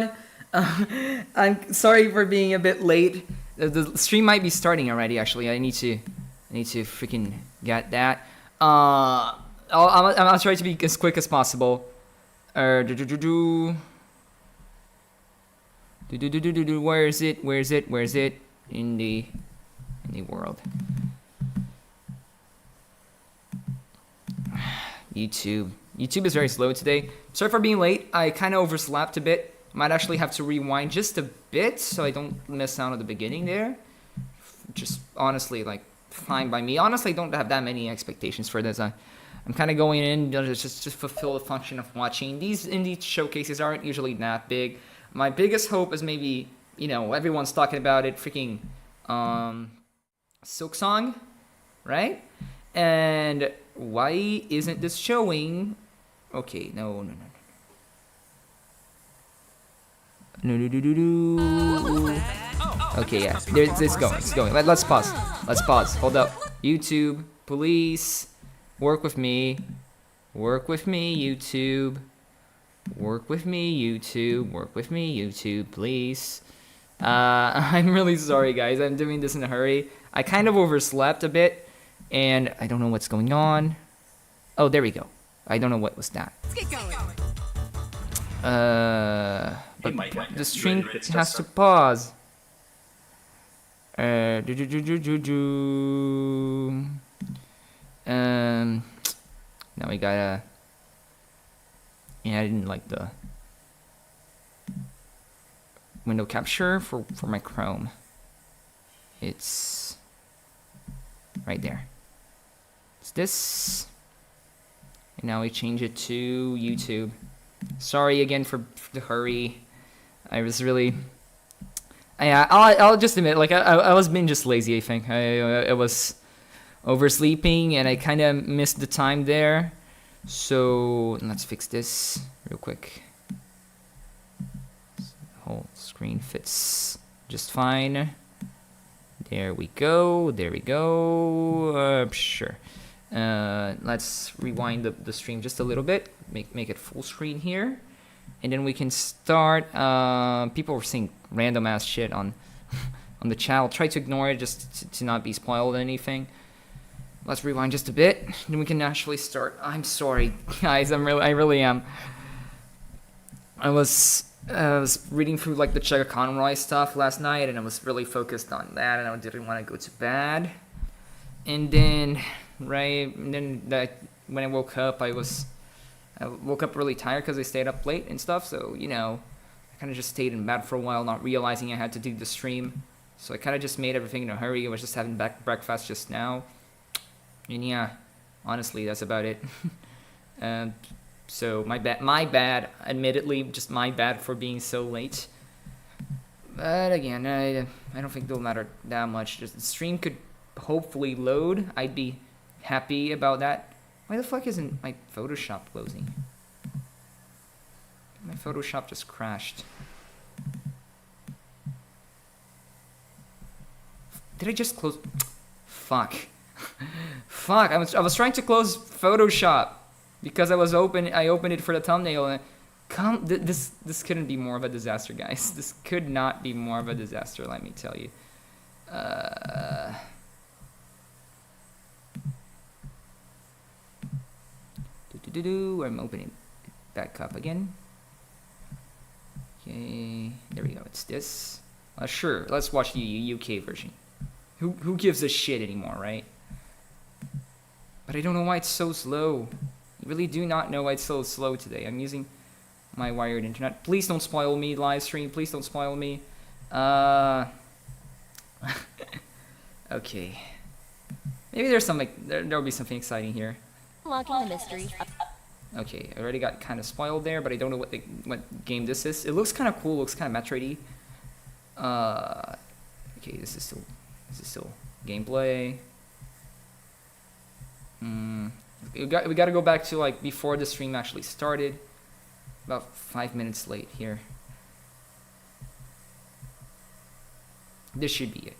everyone. I'm sorry for being a bit late. The stream might be starting already. Actually, I need to freaking get that. I'll try to be as quick as possible. Where is it? Where is it? Where is it? In the world. YouTube is very slow today. Sorry for being late. I kind of overslept a bit. Might actually have to rewind just a bit so I don't miss out at the beginning there. Just honestly, like, fine by me. Honestly, I don't have that many expectations for this. I'm kind of going in just fulfill the function of watching. These indie showcases aren't usually that big. My biggest hope is maybe, everyone's talking about it, freaking Silk Song, right? And why isn't this showing? Okay, no. Okay, yeah, it's going. Let's pause. Hold up. YouTube, please work with me. YouTube. Work with me, YouTube, please. I'm really sorry, guys. I'm doing this in a hurry. I kind of overslept a bit, and I don't know what's going on. Oh, there we go. I don't know what was that. Let's get going. But the stream has to pause. Now we gotta. Yeah, I didn't like the window capture for my Chrome. It's right there. It's this. And now we change it to YouTube. Sorry again for the hurry. I was really... I'll just admit, like, I was being just lazy, I think. I was oversleeping and I kind of missed the time there. So let's fix this real quick. The whole screen fits just fine. There we go. Sure. Let's rewind the stream just a little bit. Make it full screen here, and then we can start. People were saying random ass shit on the chat. I'll try to ignore it just to not be spoiled or anything. Let's rewind just a bit, then we can actually start. I'm sorry, guys. I really am. I was reading through like the Chega Conroy stuff last night, and I was really focused on that, and I didn't want to go to bed. And then, when I woke up, I woke up really tired because I stayed up late and stuff. So I kind of just stayed in bed for a while, not realizing I had to do the stream. So I kind of just made everything in a hurry. I was just having breakfast just now. And yeah, honestly, that's about it. So my bad, admittedly, just my bad for being so late. But again, I don't think it'll matter that much. Just the stream could hopefully load. I'd be happy about that. Why the fuck isn't my Photoshop closing? My Photoshop just crashed. Did I just close? Fuck. Fuck, I was trying to close Photoshop because I opened it for the thumbnail, and this couldn't be more of a disaster, guys. This could not be more of a disaster, let me tell you. I'm opening it back up again. Okay, there we go. It's this. Sure, let's watch the UK version. Who gives a shit anymore, right? But I don't know why it's so slow. I really do not know why it's so slow today. I'm using my wired internet. Please don't spoil me, live stream. Please don't spoil me. Okay. Maybe there's some there'll be something exciting here. Unlocking the mystery. Okay, I already got kind of spoiled there, but I don't know what game this is. It looks kind of cool. Looks kind of Metroid-y. Okay, this is still gameplay. We got to go back to like before the stream actually started. About 5 minutes late here. This should be it.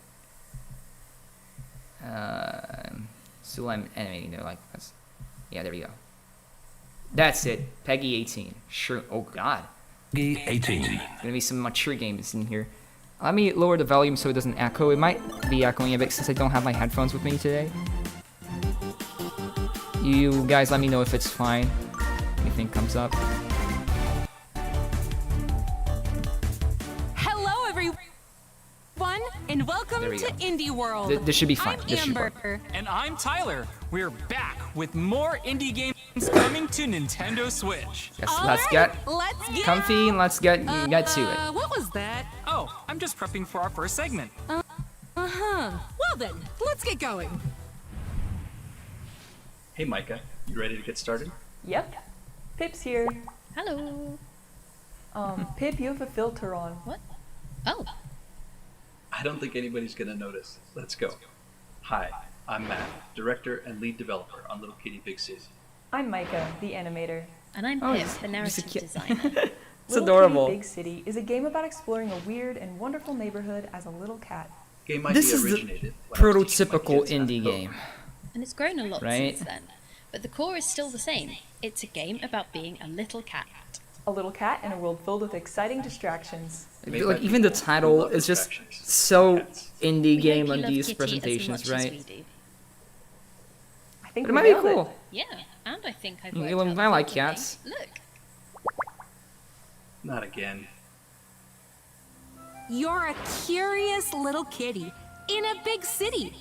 So I'm animating there like that's. Yeah, there we go. That's it. Peggy 18. Sure. Oh God. 18. Gonna be some mature games in here. Let me lower the volume so it doesn't echo. It might be echoing a bit since I don't have my headphones with me today. You guys let me know if it's fine. Anything comes up. Hello, everyone, and welcome There we to go. Indie World. This should be fine. I'm This should Amber. work. And I'm Tyler. We're back with more indie games coming to Nintendo Switch. Yes, All let's right, get let's get comfy and let's get to it. What was that? Oh, I'm just prepping for our first segment. Well then, let's get going. Hey Micah, you ready to get started? Yep. Pip's here. Hello. Pip, you have a filter on. What? Oh, I don't think anybody's gonna notice. Let's go. Hi, I'm Matt, director and lead developer on Little Kitty Big City. I'm Micah, the animator. and I'm Oh, Pip, he's- the he's a narrative kid. designer. It's Little adorable. Kitty Big City is a game about exploring a weird and wonderful neighborhood as a little cat. Game idea This is the originated when I was teaching my prototypical kids how to indie code. game. And it's grown a lot Right. since then. But the core is still the same. It's a game about being a little cat. A little cat in a world filled with exciting distractions. Made Like by even the people who title love is just distractions. so Cats. indie We game hope you on love these Kitty presentations, as much right? As we do. I think But it we might be nailed it. cool. Yeah, and I think I've You worked know, out I the like whole cats. thing. Look, Not again. You're a curious little kitty in a big city.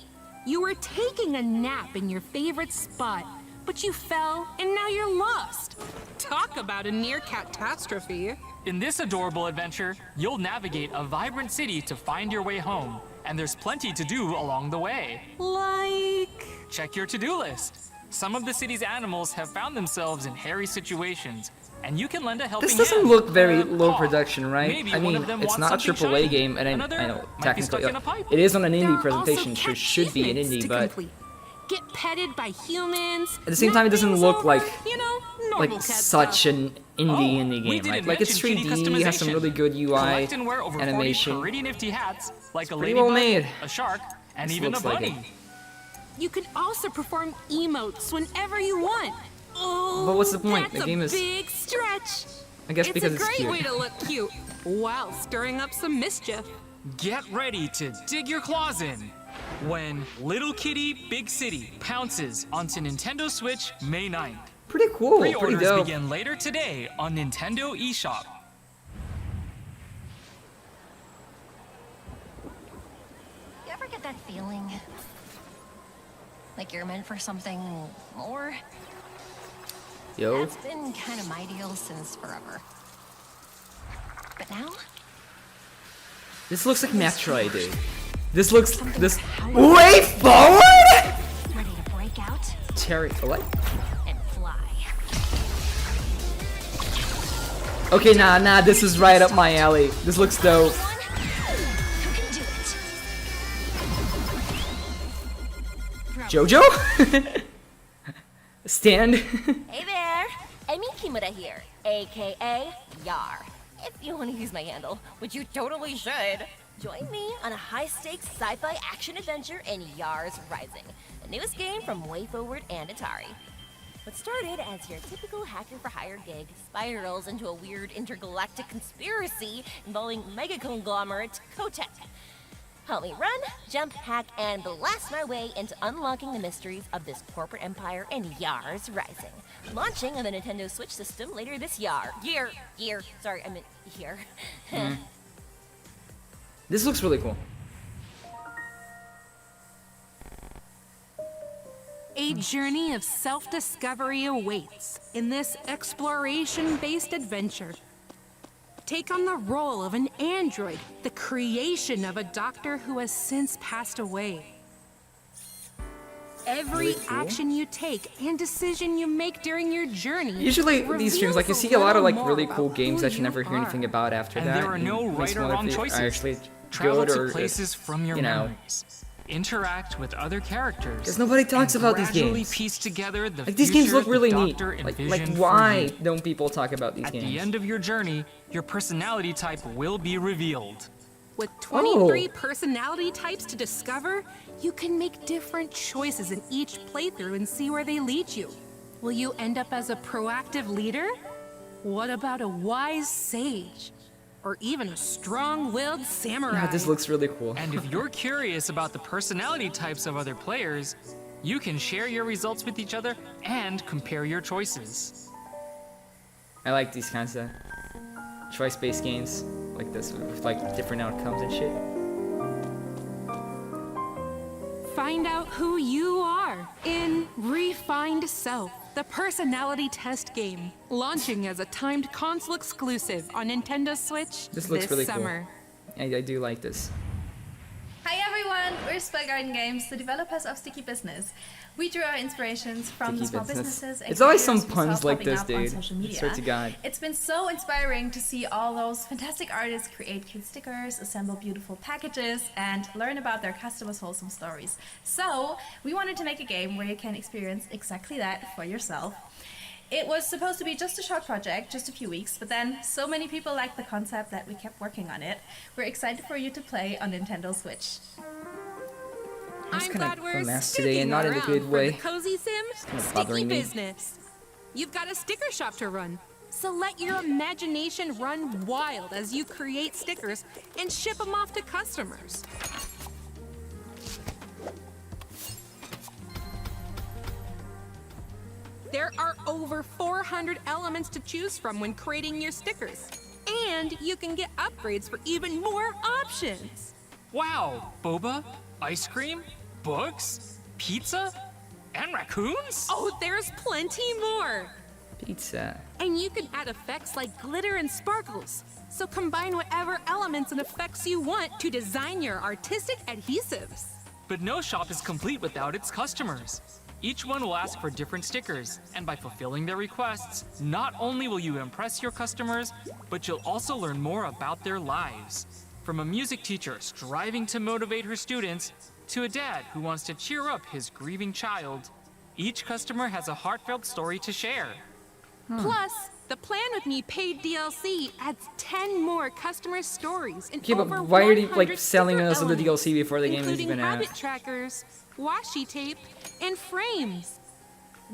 You were taking a nap in your favorite spot, but you fell and now you're lost. Talk about a near catastrophe. In this adorable adventure, you'll navigate a vibrant city to find your way home, and there's plenty to do along the way. Like, Check your to-do list. Some of the city's animals have found themselves in hairy situations, and you can lend a helping This hand. doesn't look very or low paw. production, right? Maybe I one mean, of them it's wants not a something AAA shiny. game, and Another I know might be technically stuck in a pipe. it is on an there indie are presentation, also so it should be an achievements indie, to but complete. Get petted by humans. at the same time, it doesn't nothing's look over, like you know, normal like cat such stuff. an indie Oh, indie we game, didn't right? Like it's mention kitty 3D, has some customization. really good UI, Collect and wear over animation. 40 pretty nifty hats, like a pretty ladybug, well made. a shark, and This even a looks like bunny. it. You can also perform emotes whenever you want. Oh, But what's the point? That's The game a is- big stretch. I guess It's because a it's great cute. way to look cute while stirring up some mischief. Get ready to dig your claws in when Little Kitty Big City pounces onto Nintendo Switch May 9th. Pretty cool, pretty Pre-orders dope. begin later today on Nintendo eShop. You ever get that feeling? Like you're meant for something more? Yo, That's been kind of my deal since forever. But now, this looks like Metroid, dude. This looks this powerful. way forward. ready to break out Terry, what? and fly. Okay, nah, this is right up my alley. This looks dope. Anyone who can do it. Jojo? Stand? Hey there, Emi Kimura here, aka Yar. If you want to use my handle, which you totally should, join me on a high-stakes sci-fi action adventure in Yar's Rising, the newest game from WayForward and Atari. What started as your typical hacker-for-hire gig spirals into a weird intergalactic conspiracy involving mega conglomerate Kotek. Help me run, jump, hack, and blast my way into unlocking the mysteries of this corporate empire in Yar's Rising. Launching on the Nintendo Switch system later this year. Sorry, I meant year. This looks really cool. A journey of self-discovery awaits in this exploration-based adventure. Take on the role of an android, the creation of a doctor who has since passed away. Every Really cool. action you take and decision you make during your journey. Usually these streams, like you reveals see a lot of like little really more cool about games who that you never hear are. anything about after And that. there are no and makes right or one of wrong the- choices. Are actually Travel good to or places from your you know. memories. Interact with other characters. Because nobody talks and about these gradually games. piece together the Like these games future look really the neat. Doctor Like envisioned for why you. don't people talk about these At games? the end of your journey, your personality type will be revealed. With 23 Oh. personality types to discover, you can make different choices in each playthrough and see where they lead you. Will you end up as a proactive leader? What about a wise sage? Or even a strong-willed samurai? Yeah, this looks really cool. And if you're curious about the personality types of other players, you can share your results with each other and compare your choices. I like these kinds of choice-based games like this with like different outcomes and shit. Find out who you are in Refined Self, the personality test game, launching as a timed console exclusive on Nintendo Switch This looks really summer. cool. I do like this. Hi everyone, we're Spell Garden Games, the developers of Sticky Business. We drew our inspirations from the Sticky small Business. businesses and It's always some creators we saw puns like popping this, up on dude. social I media. swear to God. It's been so inspiring to see all those fantastic artists create cute stickers, assemble beautiful packages, and learn about their customers' wholesome stories. So, we wanted to make a game where you can experience exactly that for yourself. It was supposed to be just a short project, just a few weeks, but then so many people liked the concept that we kept working on it. We're excited for you to play on Nintendo Switch. It's I'm kinda glad we're fast today and not in a around good for way. the Cozy Sim kinda Sticky bothering me. Business. You've got a sticker shop to run, so let your imagination run wild as you create stickers and ship them off to customers. There are over 400 elements to choose from when creating your stickers, and you can get upgrades for even more options. Wow, boba, ice cream, books, pizza, and raccoons? Oh, there's plenty more! Pizza. And you can add effects like glitter and sparkles. So combine whatever elements and effects you want to design your artistic adhesives. But no shop is complete without its customers. Each one will ask for different stickers, and by fulfilling their requests, not only will you impress your customers, but you'll also learn more about their lives. From a music teacher striving to motivate her students, to a dad who wants to cheer up his grieving child, each customer has a heartfelt story to share. Plus, the Plan With Me paid DLC adds 10 more customer stories and Okay, but over why are they 100 like selling sticker us on the elements, DLC before the game is including even out? habit trackers, washi tape, and frames.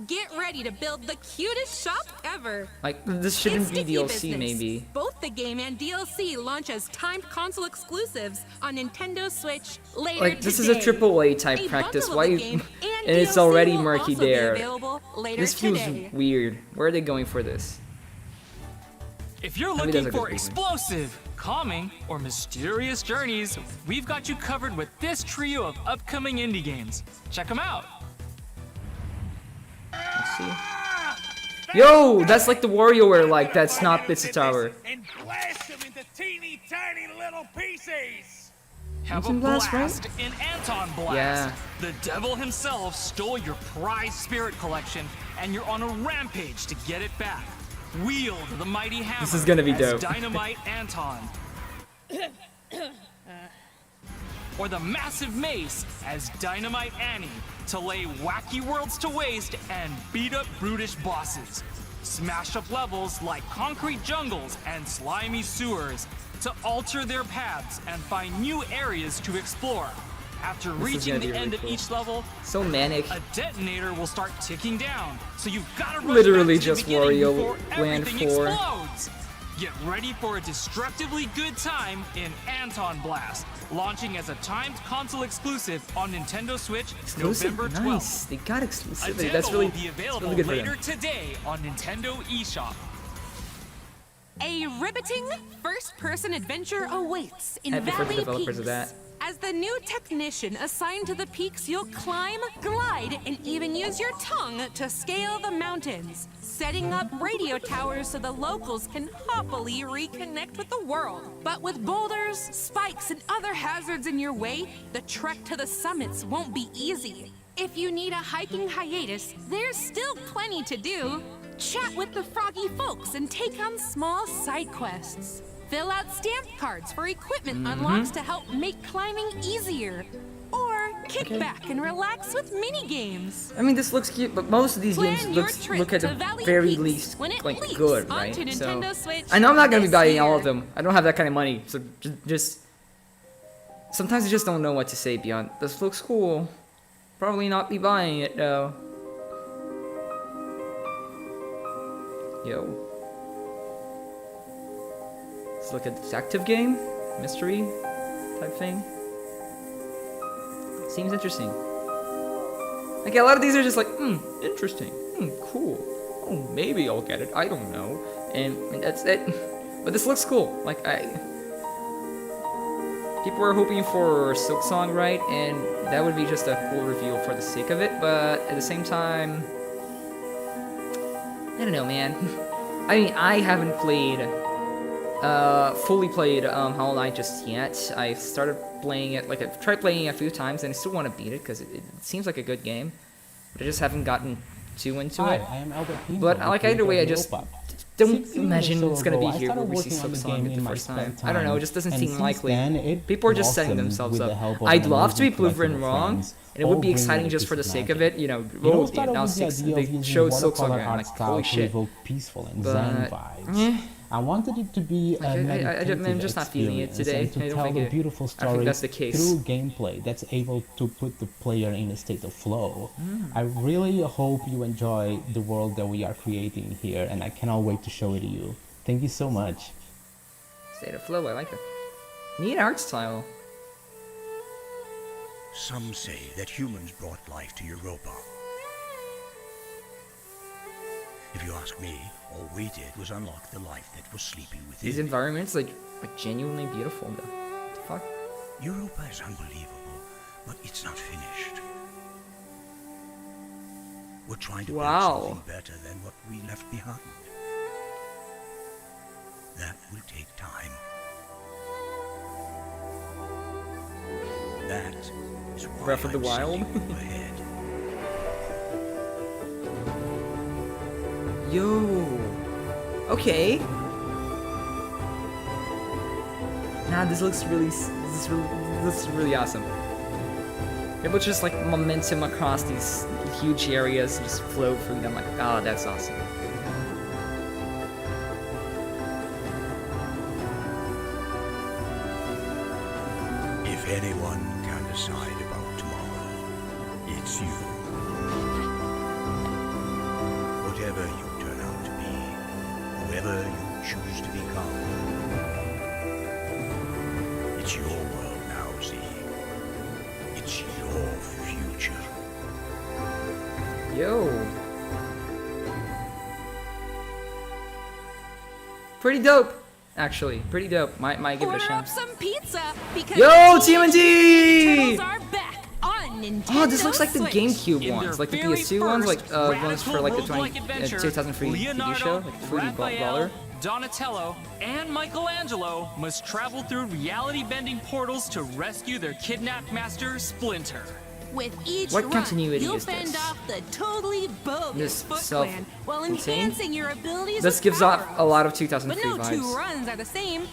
Get ready to build the cutest shop ever. Like this shouldn't It's be Sticky DLC, Business. maybe. Both the game and DLC launch as timed console exclusives on Nintendo Switch later Like this is today. a AAA type A practice. bundle Why? of the You... game and and it's DLC already will murky also be there. available later This feels today. weird. Where are they going for this? If you're Maybe looking that's a for good reason. explosive, calming, or mysterious journeys, we've got you covered with this trio of upcoming indie games. Check them out. Let's see. Yo, that's like the WarioWare. Like that's not Pizza Tower. And blast them into teeny tiny little pieces. Have a Anton Blast, blast right? in Anton Blast. Yeah. The devil himself stole your prized spirit collection, and you're on a rampage to get it back. Wield the mighty hammer. This is gonna be as dope. Dynamite Anton. Or the massive mace as Dynamite Annie to lay wacky worlds to waste and beat up brutish bosses. Smash up levels like concrete jungles and slimy sewers to alter their paths and find new areas to explore. After This is reaching gonna the be end really of cool. each level, So manic. a detonator will start ticking down, so you've got to rush Literally back to the just beginning Wario before Land everything 4. explodes. Get ready for a destructively good time in Anton Blast, launching as a timed console exclusive on Nintendo Switch Exclusive, November 12th. nice. They got A exclusivity. demo That's really, will be that's available really good for later them. today on Nintendo eShop. A riveting first-person adventure awaits in Happy for the Valley developers Peaks. of that. As the new technician assigned to the peaks, you'll climb, glide, and even use your tongue to scale the mountains, setting up radio towers so the locals can happily reconnect with the world. But with boulders, spikes, and other hazards in your way, the trek to the summits won't be easy. If you need a hiking hiatus, there's still plenty to do. Chat with the froggy folks and take on small side quests. Fill out stamp cards for equipment unlocks to help make climbing easier. Or kick back and relax with mini games. I mean, this looks cute, but most of these Plan games your trip look at to the Valley very Peaks least when it like leaks good, onto right? So Nintendo Switch I know I'm not gonna be this buying all year. of them. I don't have that kind of money, so just sometimes I just don't know what to say beyond. This looks cool. Probably not be buying it though. Yo. It's like a detective game, mystery type thing. Seems interesting. Like a lot of these are just like, interesting, cool. Oh, maybe I'll get it. I don't know. And that's it. But this looks cool. Like people are hoping for Silksong, right? And that would be just a cool reveal for the sake of it. But at the same time, I don't know, man. I mean, I haven't played, fully played Hollow Knight just yet. I started playing it, like I've tried playing it a few times, and I still want to beat it because it seems like a good game. But I just haven't gotten too into it. I am Albert Pinto, But like either way, I just don't imagine it's gonna be I here where started we see working on the Silksong game at the in my first time. spare I don't know, it time, just doesn't and seem since likely. then, it People are just setting blossomed themselves with the up. help of I'd an love to be amazing collective proven of wrong, friends, and it would all be exciting bringing just a for the piece of sake of magic. it. You know, It all oh, started now with the idea of they using showed watercolor Silksong, and I'm art like, style holy to shit. evoke peaceful and But, zen vibes. I wanted it to be a meditative I'm just not feeling it today. experience and I to don't tell think the it- beautiful I think story that's the case. through gameplay that's able to put the player in a state of flow. I really hope you enjoy the world that we are creating here, and I cannot wait to show it to you. Thank you so much. State of flow, I like it. Neat art style. Some say that humans brought life to Europa. If you ask me, all we did was unlock the life that was sleeping within. These environments like genuinely beautiful though. What the fuck? Europa is unbelievable, but it's not finished. We're trying to build something better than what we left behind. That will take time. That is why Breath of the I'm Wild? sending you ahead. Yo. Okay. Nah, this looks really awesome. Able to just like momentum across these huge areas, just flow through them. Like, oh, that's awesome. If anyone can decide about tomorrow, it's you. Whatever you turn out to be, whoever you choose to become, it's your world now, Z. It's your future. Yo. Pretty dope, actually. Pretty dope. Might give it a Order up shot. some pizza because Yo, Teenage TMNT! Mutant Ninja Turtles are back on Nintendo Oh, this looks like the Switch. GameCube In ones, their like the very PS2 ones, like first ones for like the radical roguelike adventure, 2003 TV Leonardo, show, like the 3D brawler. Raphael, Donatello, and Michelangelo must travel through reality-bending portals to rescue their kidnapped master, Splinter. With each What run, continuity you'll is fend this? off the totally bogus This Foot self- Clan while insane? enhancing your abilities. This with gives off power-ups. a lot of But 2003 no two vibes. runs are the same.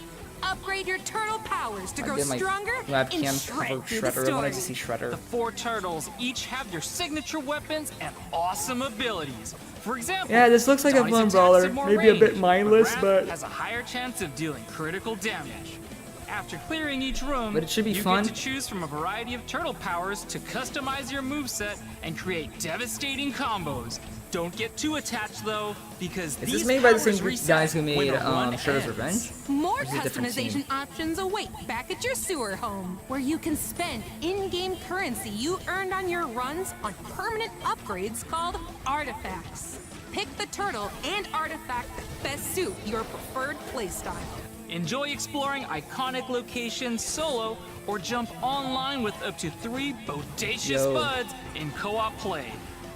Upgrade your turtle powers to I grow did my stronger and webcam shred cover through the Shredder. I wanted to story. see Shredder. The four turtles each have their signature weapons and awesome abilities. For example, Yeah, this looks like a Donnie's fun attacks brawler. have more Maybe a bit range, mindless, Raph but- has a higher chance of dealing critical damage. After clearing each room, But it should be you fun. get to choose from a variety of turtle powers to customize your moveset and create devastating combos. Don't get too attached though, because Is these this made by the powers same reset guys who when made a run Shredder's ends. Revenge? More Or is it a different customization team? options await back at your sewer home, where you can spend in-game currency you earned on your runs on permanent upgrades called artifacts. Pick the turtle and artifact that best suit your preferred playstyle. Enjoy exploring iconic locations solo or jump online with up to 3 bodacious Yo. buds in co-op play.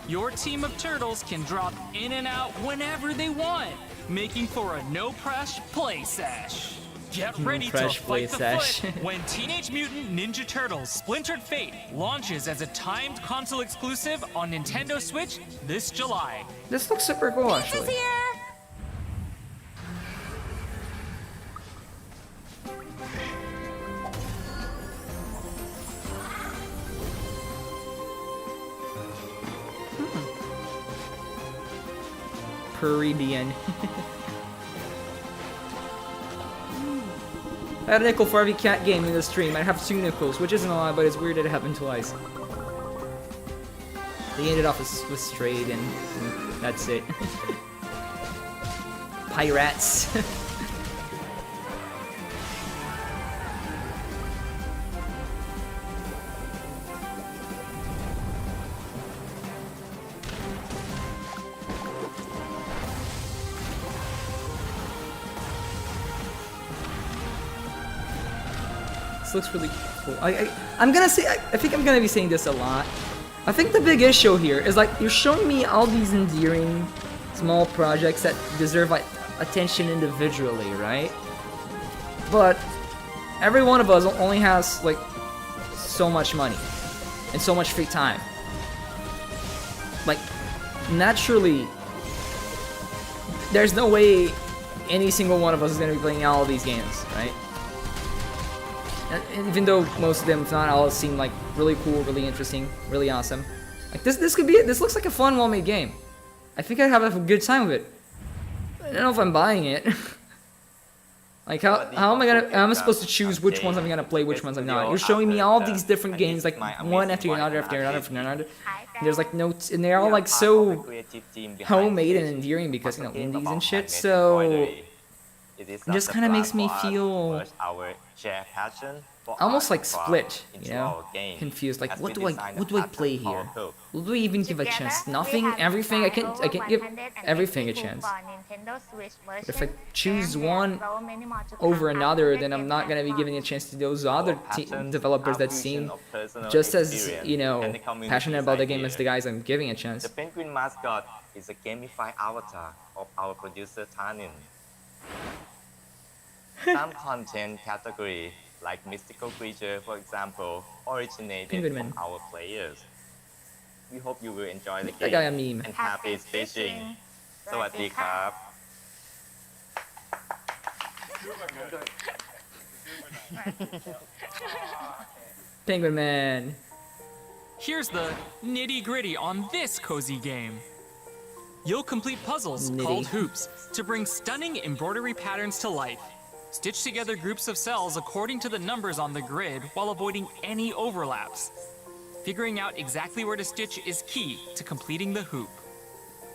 Your team of turtles can drop in and out whenever they want, making for a no-pressure play sesh. Get ready to fresh play fight the sesh. foot when Teenage Mutant Ninja Turtles Splintered Fate launches as a timed console exclusive on Nintendo Switch this July. This looks super cool, Pizza's actually. here! Caribbean. I had a nickel for every cat game in the stream. I have 2 nickels, which isn't a lot, but it's weird that it happened twice. They ended off with strayed, and that's it. Pirates. looks really cool. I'm gonna say, I think I'm gonna be saying this a lot. I think the big issue here is like you're showing me all these endearing small projects that deserve like attention individually, right? But every one of us only has like so much money and so much free time. Like naturally, there's no way any single one of us is gonna be playing all of these games, right? And even though most of them, if not all, seem like really cool, really interesting, really awesome. Like this could be it. This looks like a fun, well-made game. I think I'd have a good time with it. I don't know if I'm buying it. Like how am I gonna? I'm supposed to choose which ones I'm gonna play, which ones I'm not. You're showing me all these different games, like one after another, after another, after another. There's like notes, and they're all like so homemade and endearing because you know indies and shit. So it just kind of makes me feel almost like split, you know, confused. Like what do I play here? What do I even give a chance? Nothing, everything. I can't give everything a chance. But if I choose one over another, then I'm not gonna be giving a chance to those other developers that seem just as, you know, passionate about the game as the guys I'm giving a chance. The penguin mascot is a gamified avatar of our producer Tanin. Some content category, like mystical creature, for example, originated from our players. We hope you will enjoy the game and happy fishing. สวัสดีครับ Penguin Man. Here's the nitty-gritty on this cozy game. You'll complete puzzles called hoops to bring stunning embroidery patterns to life. Stitch together groups of cells according to the numbers on the grid while avoiding any overlaps. Figuring out exactly where to stitch is key to completing the hoop.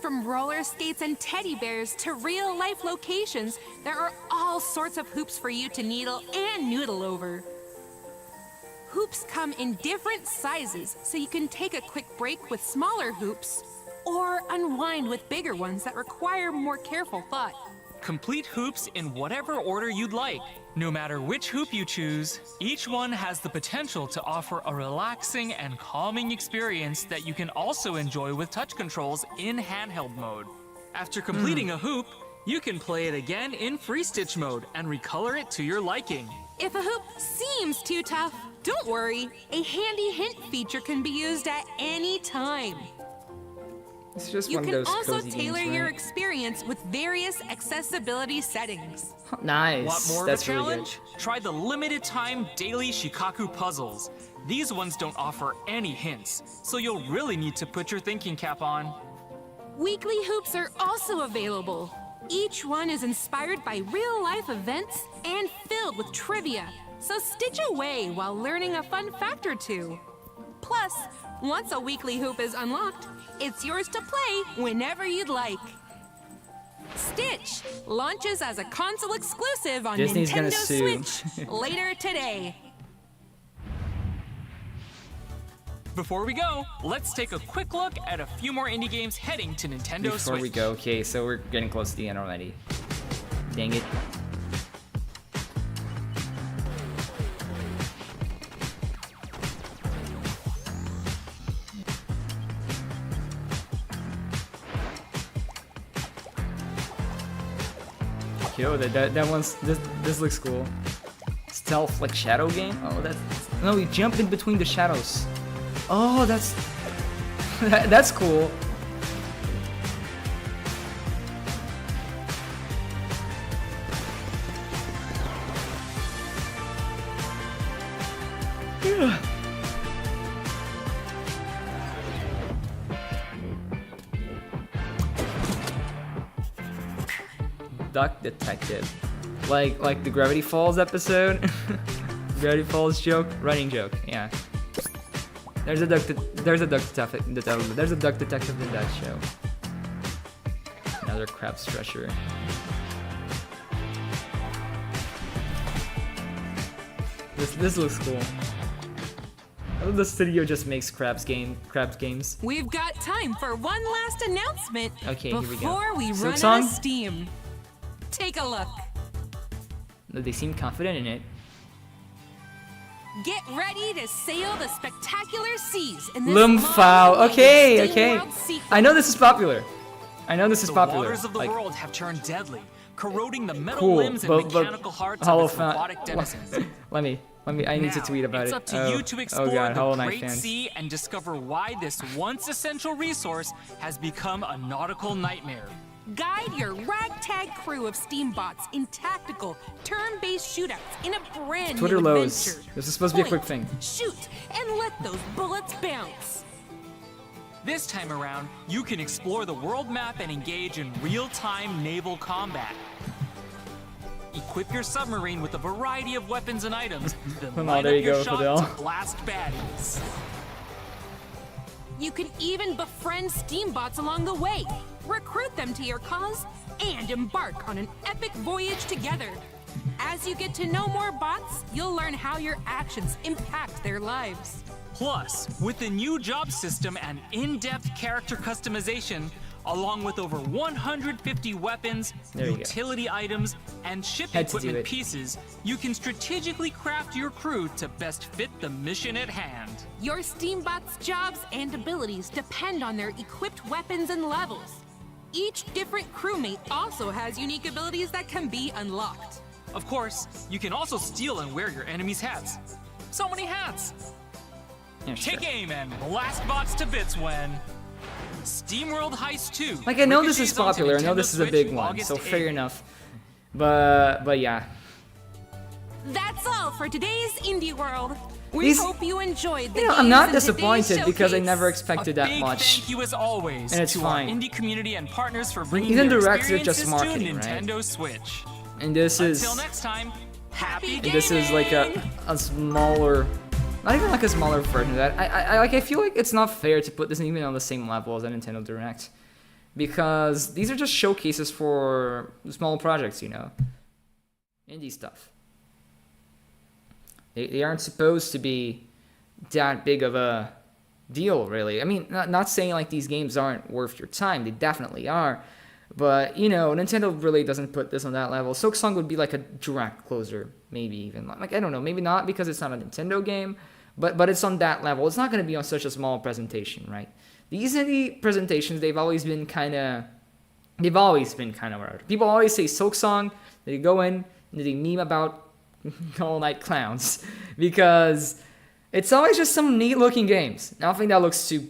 From roller skates and teddy bears to real-life locations, there are all sorts of hoops for you to needle and noodle over. Hoops come in different sizes, so you can take a quick break with smaller hoops, or unwind with bigger ones that require more careful thought. Complete hoops in whatever order you'd like. No matter which hoop you choose, each one has the potential to offer a relaxing and calming experience that you can also enjoy with touch controls in handheld mode. After completing a hoop, you can play it again in free stitch mode and recolor it to your liking. If a hoop seems too tough, don't worry. A handy hint feature can be used at any time. It's just You one of can those also cozy tailor games, your right? experience with various accessibility settings. Nice. Want more That's of a really challenge? Try the limited time daily Shikaku puzzles. These ones don't offer any hints, so you'll really need to put your thinking cap on. Weekly hoops are also available. Each one is inspired by real-life events and filled with trivia, so stitch away while learning a fun fact or two. Plus, once a weekly hoop is unlocked, it's yours to play whenever you'd like. Stitch launches as a console exclusive on Disney's gonna Nintendo sue. Switch later today. Before we go, let's take a quick look at a few more indie games heading to Nintendo Before Switch. we go, okay, so we're getting close to the end already. Dang it. Yo, that one's this looks cool. Stealth like shadow game. Oh, that's no, we jump in between the shadows. Oh, that's that's cool. Duck Detective, like the Gravity Falls episode. Gravity Falls joke, running joke. Yeah. There's a duck detective in that show. Another crab stretcher. This looks cool. I love the studio just makes crabs games. We've got time for one last announcement Okay, here we go. before we Silk run Song? out of steam. Take a look. They seem confident in it. Get ready to sail the spectacular seas in this Lumphao. Okay, Steam okay. World sequel. I know this is popular. I know this is The popular. waters of the Like, world have turned deadly, corroding the metal cool, limbs and but mechanical hearts of Hollow its robotic Fan. denizens. let me. I need to Now, tweet about it's it. up to you to explore God, Hollow the Knight great fans. sea and discover why this once essential resource has become a nautical nightmare. Guide your ragtag crew of steambots in tactical, turn-based shootouts in a brand Twitter new lows. adventure. This is supposed to be a quick Point, thing. Shoot, and let those bullets bounce. This time around, you can explore the world map and engage in real-time naval combat. Equip your submarine with a variety of weapons and items, then Oh, line there up you your go, shot Fidel. to blast baddies. You can even befriend steambots along the way, recruit them to your cause, and embark on an epic voyage together. As you get to know more bots, you'll learn how your actions impact their lives. Plus, with the new job system and in-depth character customization, along with over 150 weapons, There you go. utility items, and ship Had to do equipment it. pieces, you can strategically craft your crew to best fit the mission at hand. Your steambots' jobs and abilities depend on their equipped weapons and levels. Each different crewmate also has unique abilities that can be unlocked. Of course, you can also steal and wear your enemies' hats. So many hats! Yeah, sure. Take aim and blast bots to bits when SteamWorld Heist 2. Like, I know this Ricochet's is onto popular. I know Nintendo this is a Switch big one, August so 8th. fair enough. But yeah. That's all for today's Indie World. We These- hope you enjoyed the You know, I'm games not in today's disappointed because I showcase. never expected A that big much. thank you as always And it's to fine. our indie community and partners for bringing Nindie their Directs are just experiences marketing, to right? Nintendo Switch. And this is Until next time, happy and this is like gaming! a smaller, not even like a smaller version of that. I feel like it's not fair to put this even on the same level as a Nintendo Direct, because these are just showcases for small projects, you know, indie stuff. They aren't supposed to be that big of a deal, really. I mean, not saying like these games aren't worth your time. They definitely are. But, you know, Nintendo really doesn't put this on that level. Silksong would be like a direct closer, maybe even. Like, I don't know, maybe not because it's not a Nintendo game, but it's on that level. It's not going to be on such a small presentation, right? These indie presentations, they've always been kind of hard. People always say Silksong, they go in and they meme about Hollow Knight clowns, because it's always just some neat looking games. Nothing that looks too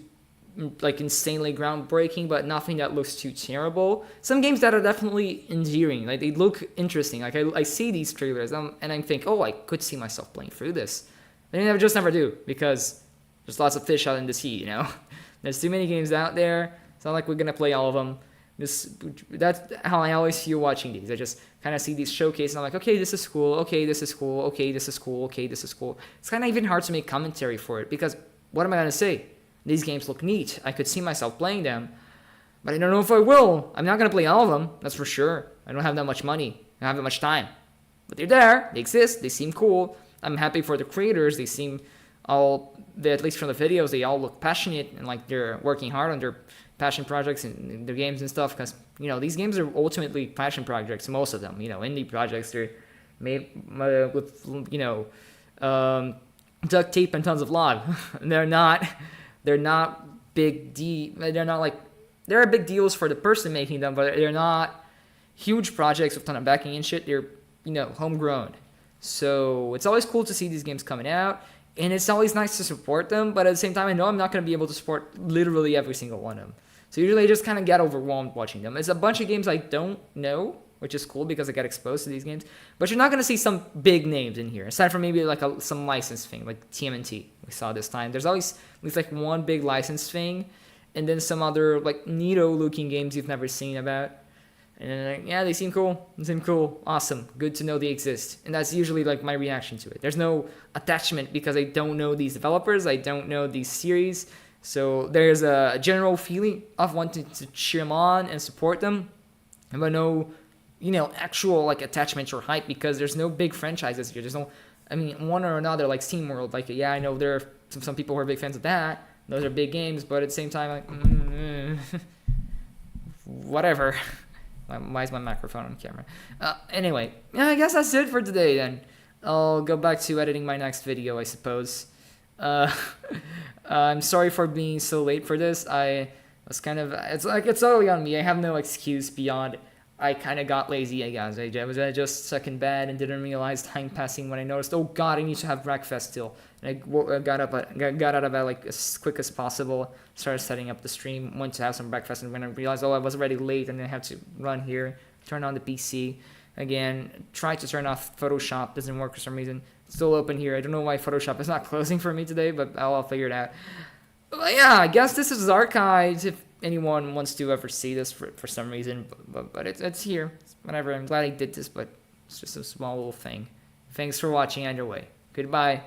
like insanely groundbreaking, but nothing that looks too terrible. Some games that are definitely endearing, like they look interesting. Like I see these trailers and I think, oh, I could see myself playing through this. But I just never do, because there's lots of fish out in the sea, you know. There's too many games out there. It's not like we're gonna play all of them. That's how I always feel watching these. I just kind of see these showcases and I'm like, okay, this is cool. Okay, this is cool. Okay, this is cool. Okay, this is cool. It's kind of even hard to make commentary for it, because what am I gonna say? These games look neat. I could see myself playing them, but I don't know if I will. I'm not gonna play all of them, that's for sure. I don't have that much money. I don't have that much time. But they're there. They exist. They seem cool. I'm happy for the creators. They seem at least from the videos, they all look passionate and like they're working hard on their passion projects and their games and stuff. Because, you know, these games are ultimately passion projects, most of them. You know, indie projects, they're made with, you know, duct tape and tons of love. They're not big they're not like, there are big deals for the person making them, but they're not huge projects with a ton of backing and shit. They're, you know, homegrown. So it's always cool to see these games coming out, and it's always nice to support them, but at the same time, I know I'm not going to be able to support literally every single one of them. So usually I just kind of get overwhelmed watching them. It's a bunch of games I don't know, which is cool because I get exposed to these games, but you're not going to see some big names in here, aside from maybe like some license thing, like TMNT we saw this time. There's always at least like one big license thing, and then some other like neato looking games you've never seen about. And yeah, they seem cool. They seem cool. Awesome. Good to know they exist. And that's usually like my reaction to it. There's no attachment because I don't know these developers. I don't know these series. So there's a general feeling of wanting to cheer them on and support them. But no, you know, actual like attachment or hype, because there's no big franchises here. There's no, I mean, one or another like SteamWorld. Like, yeah, I know there are some people who are big fans of that. Those are big games. But at the same time, like, whatever. Why is my microphone on camera? Anyway, yeah, I guess that's it for today then. I'll go back to editing my next video, I suppose. I'm sorry for being so late for this. I was kind of, it's totally on me. I have no excuse beyond I kind of got lazy, I guess. I was just stuck in bed and didn't realize time passing when I noticed, oh god, I need to have breakfast still. And I got out of bed like as quick as possible, started setting up the stream, went to have some breakfast, and when I realized, oh, I was already late and I have to run here, turn on the PC. Again, try to turn off Photoshop, doesn't work for some reason. It's still open here. I don't know why Photoshop is not closing for me today, but I'll figure it out. But yeah, I guess this is archived if anyone wants to ever see this for some reason. But it's here. Whatever, I'm glad I did this, but it's just a small little thing. Thanks for watching either way. Goodbye.